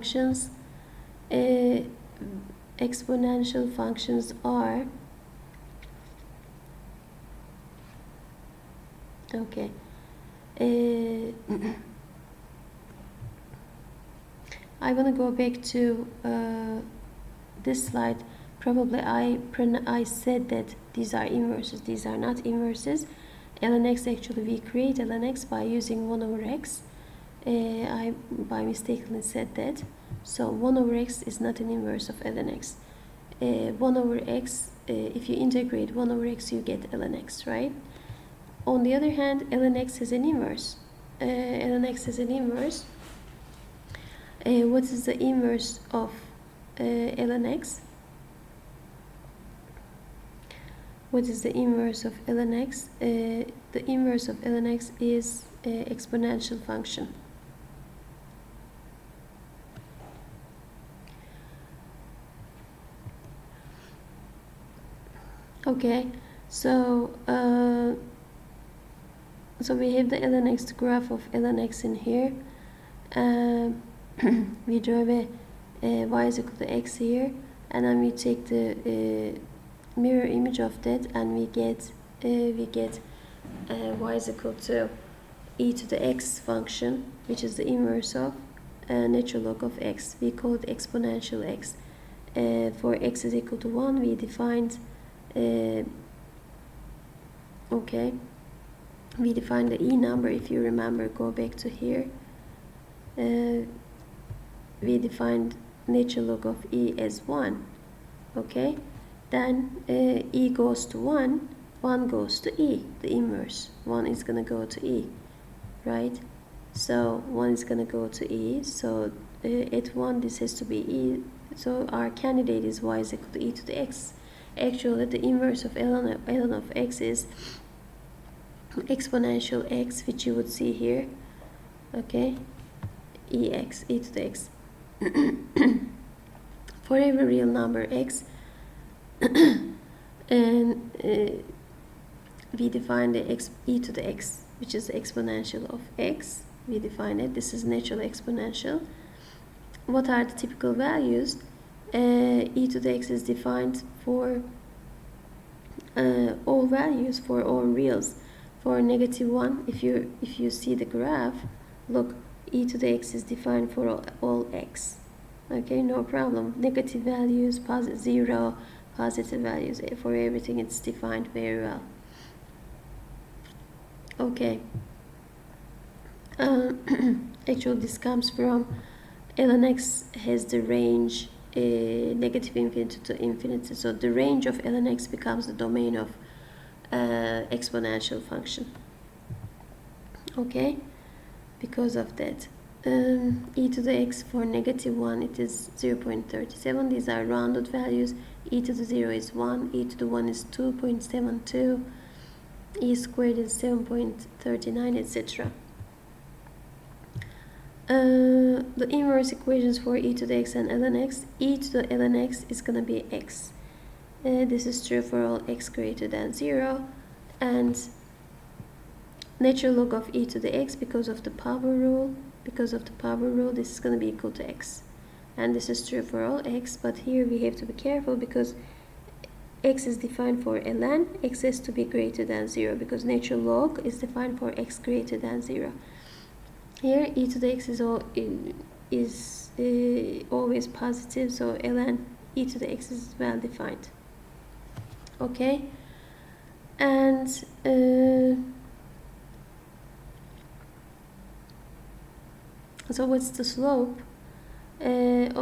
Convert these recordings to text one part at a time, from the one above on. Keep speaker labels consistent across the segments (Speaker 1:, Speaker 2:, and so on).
Speaker 1: functions. Exponential functions are okay. I want to go back to this slide. Probably I said that these are inverses. These are not inverses. ln x, actually we create ln x by using 1 over x. I by mistakenly said that. So 1 over x is not an inverse of ln x. 1 over x, if you integrate 1 over x, you get ln x, right? On the other hand, ln x has an inverse. Ln x has an inverse. What is the inverse of ln x? What is the inverse of ln x? The inverse of ln x is exponential function. Okay, so we have the ln x, the graph of ln x in here. We draw a y is equal to x here, and then we take the mirror image of that, and we get y is equal to e to the x function, which is the inverse of natural log of x. We call it exponential x. For x is equal to 1, we defined we defined the e number. If you remember, go back to here. We defined natural log of e as 1. Okay, then e goes to 1, 1 goes to e, the inverse. 1 is going to go to e, right? So 1 is going to go to e, so at 1 this has to be e, so our candidate is y is equal to e to the x. Actually, the inverse of ln of x is exponential x, which you would see here. Okay, ex, e to the x. For every real number x, and we define the e to the x, which is the exponential of x. We define it. This is natural exponential. What are the typical values? E to the x is defined for all values, for all reals. For -1, if you see the graph, look, e to the x is defined for all x. Okay, no problem. Negative values, +0, positive values, for everything it's defined very well. Okay. Actually, this comes from ln x has the range -infinity to infinity, so the range of ln x becomes the domain of exponential function. Okay, because of that. E to the x for -1, it is 0.37. These are rounded values. E to the 0 is 1, e to the 1 is 2.72, e squared is 7.39, etc. The inverse equations for e to the x and ln x. E to the ln x is going to be x. This is true for all x greater than 0, and natural log of e to the x, because of the power rule, this is going to be equal to x, and this is true for all x. But here we have to be careful, because x is defined for ln, x has to be greater than 0, because natural log is defined for x greater than 0. Here e to the x is always positive, so ln e to the x is well defined. Okay, and so what's the slope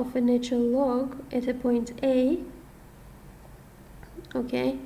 Speaker 1: of a natural log at a point A? Okay,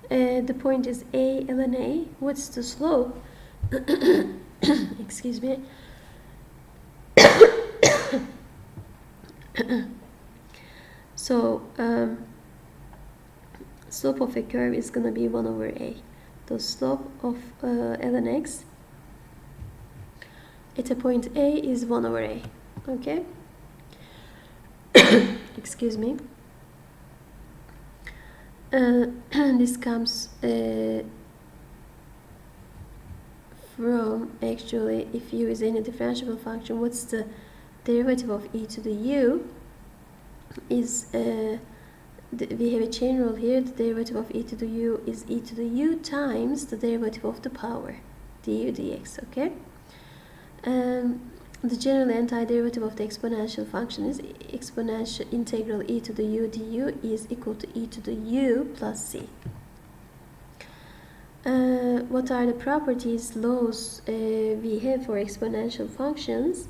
Speaker 1: the point is A ln A. What's the slope? Excuse me. So slope of a curve is going to be 1 over A. The slope of ln x at a point A is 1 over A. Okay. Excuse me. This comes from, actually, if u is any differentiable function, what's the derivative of e to the u is, we have a chain rule here, the derivative of e to the u is e to the u times the derivative of the power, du dx, okay? The general antiderivative of the exponential function is exponential integral e to the u du is equal to e to the u plus c. What are the properties, laws we have for exponential functions?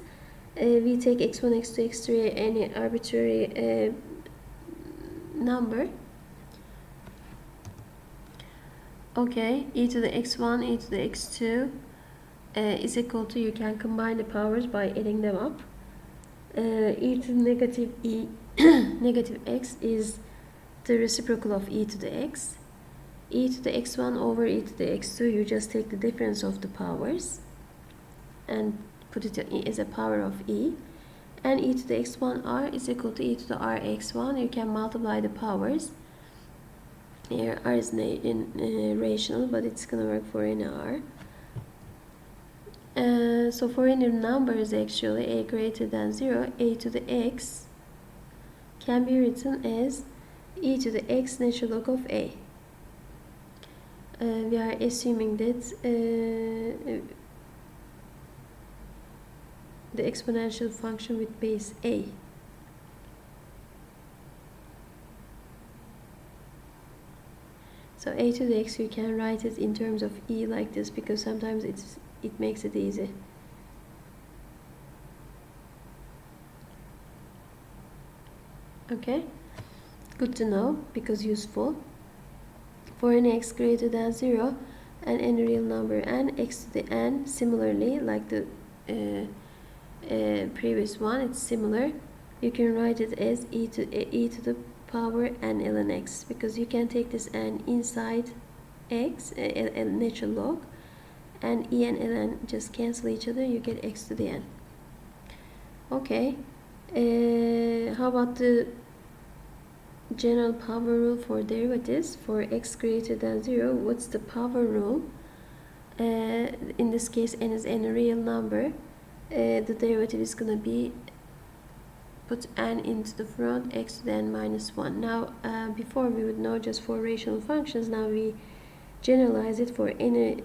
Speaker 1: We take x1, x2, x3, any arbitrary number. Okay, e to the x1, e to the x2 is equal to, you can combine the powers by adding them up. E to the negative e negative x is the reciprocal of e to the x. E to the x1 over e to the x2, you just take the difference of the powers and put it as a power of e. And e to the x1r is equal to e to the rx1. You can multiply the powers. Here r is rational, but it's gonna work for any r. So for any numbers, actually a greater than 0, a to the x can be written as e to the x natural log of a. We are assuming that the exponential function with base a. So a to the x, you can write it in terms of e like this, because sometimes it makes it easy. Okay, good to know, because useful. For an x greater than 0 and any real number n, x to the n, similarly like the previous one, it's similar. You can write it as e to the power n ln x, because you can take this n inside x, natural log, and e and ln just cancel each other, you get x to the n. Okay, how about the general power rule for derivatives? For x greater than 0, what's the power rule? In this case, n is any real number. The derivative is going to be, put n into the front, x to the n minus 1. Now, before we would know just for rational functions, now we generalize it for any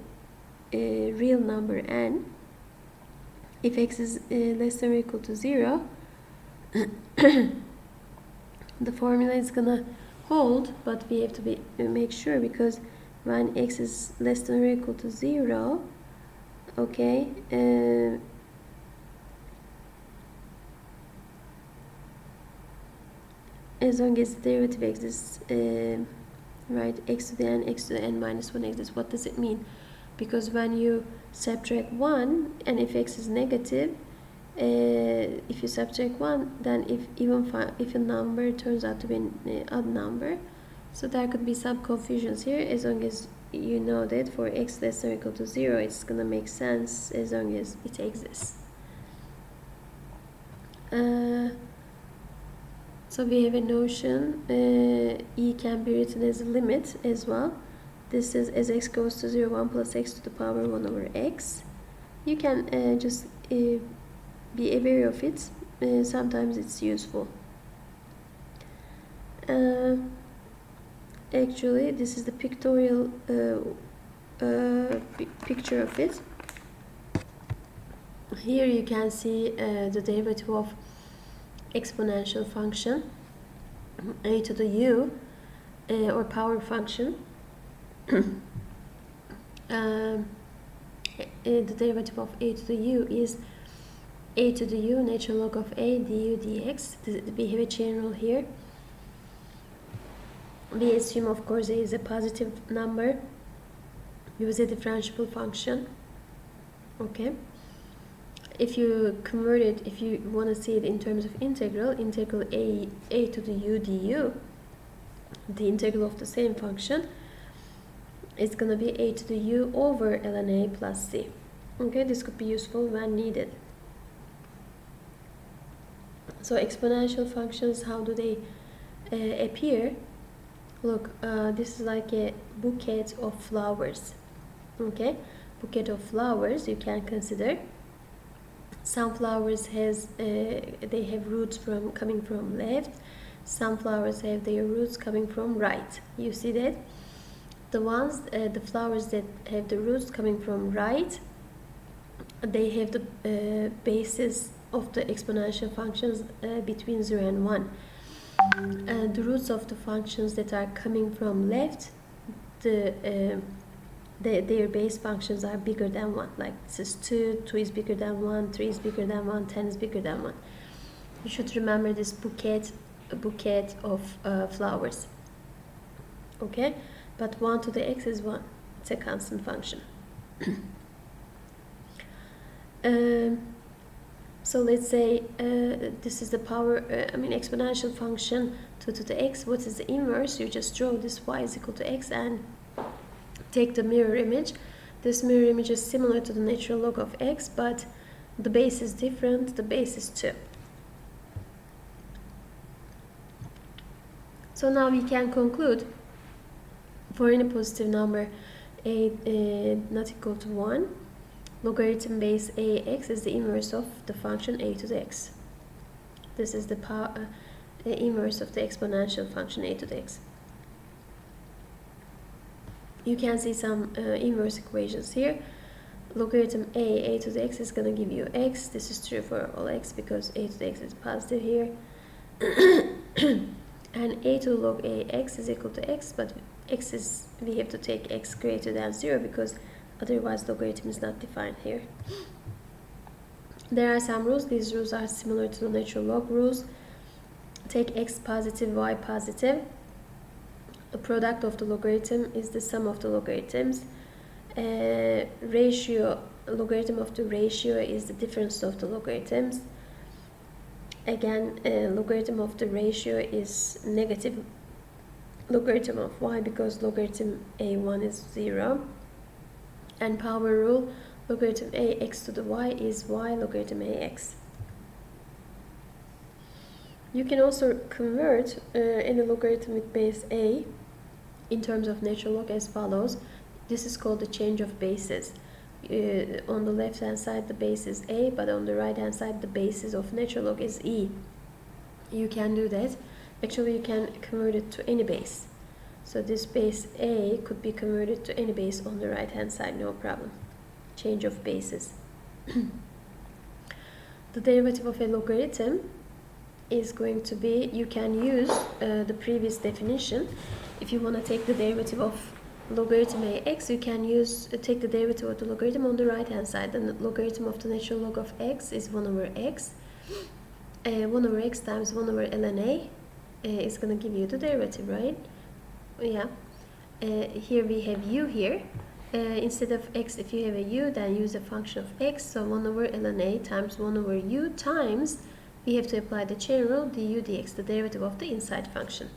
Speaker 1: real number n. If x is less than or equal to 0, the formula is gonna hold, but we have to make sure, because when x is less than or equal to 0, okay, as long as the derivative exists, right, x to the n minus 1 exists. What does it mean? Because when you subtract 1, and if x is negative, if you subtract 1, then if a number turns out to be an odd number, so there could be some confusions here. As long as you know that for x less than or equal to 0, it's gonna make sense as long as it exists. So we have a notion, e can be written as a limit as well. This is as x goes to 0, 1 plus x to the power 1 over x. You can just be aware of it. Sometimes it's useful. Actually, this is the pictorial picture of it. Here you can see the derivative of exponential function, a to the u, or power function. The derivative of a to the u is a to the u natural log of a du dx. We have a chain rule here. We assume, of course, a is a positive number. Use a differentiable function. Okay. If you convert it, if you want to see it in terms of integral a to the u du, the integral of the same function, it's going to be a to the u over ln a plus c. Okay, this could be useful when needed. So exponential functions, how do they appear? Look, this is like a bouquet of flowers. Okay, bouquet of flowers you can consider. Some flowers they have roots coming from left. Some flowers have their roots coming from right. You see that? The flowers that have the roots coming from right, they have the basis of the exponential functions between 0 and 1. The roots of the functions that are coming from left, their base functions are bigger than 1. Like this is 2 is bigger than 1, 3 is bigger than 1, 10 is bigger than 1. You should remember this bouquet of flowers. Okay, but 1 to the x is 1. It's a constant function. So let's say this is the power, exponential function 2 to the x. What is the inverse? You just draw this y is equal to x and take the mirror image. This mirror image is similar to the natural log of x, but the base is different. The base is 2. So now we can conclude for any positive number a not equal to 1, logarithm base ax is the inverse of the function a to the x. This is the inverse of the exponential function a to the x. You can see some inverse equations here. Logarithm a to the x is going to give you x. This is true for all x because a to the x is positive here. And a to the log ax is equal to x, but we have to take x greater than 0 because otherwise logarithm is not defined here. There are some rules. These rules are similar to the natural log rules. Take x positive, y positive. The product of the logarithm is the sum of the logarithms. Logarithm of the ratio is the difference of the logarithms. Again, logarithm of the ratio is negative logarithm of y because logarithm a1 is 0. And power rule, logarithm ax to the y is y logarithm ax. You can also convert any logarithm with base a in terms of natural log as follows. This is called the change of bases. On the left hand side the base is a, but on the right hand side the basis of natural log is e. You can do that. Actually you can convert it to any base. So this base a could be converted to any base on the right hand side, no problem. Change of bases. The derivative of a logarithm is going to be, you can use the previous definition. If you want to take the derivative of logarithm ax, you can take the derivative of the logarithm on the right hand side. And the logarithm of the natural log of x is 1 over x. 1 over x times 1 over ln a is going to give you the derivative, right? Yeah. Here we have u here. Instead of x, if you have a u, then use a function of x. So 1 over ln a times 1 over u times, we have to apply the chain rule du dx, the derivative of the inside function.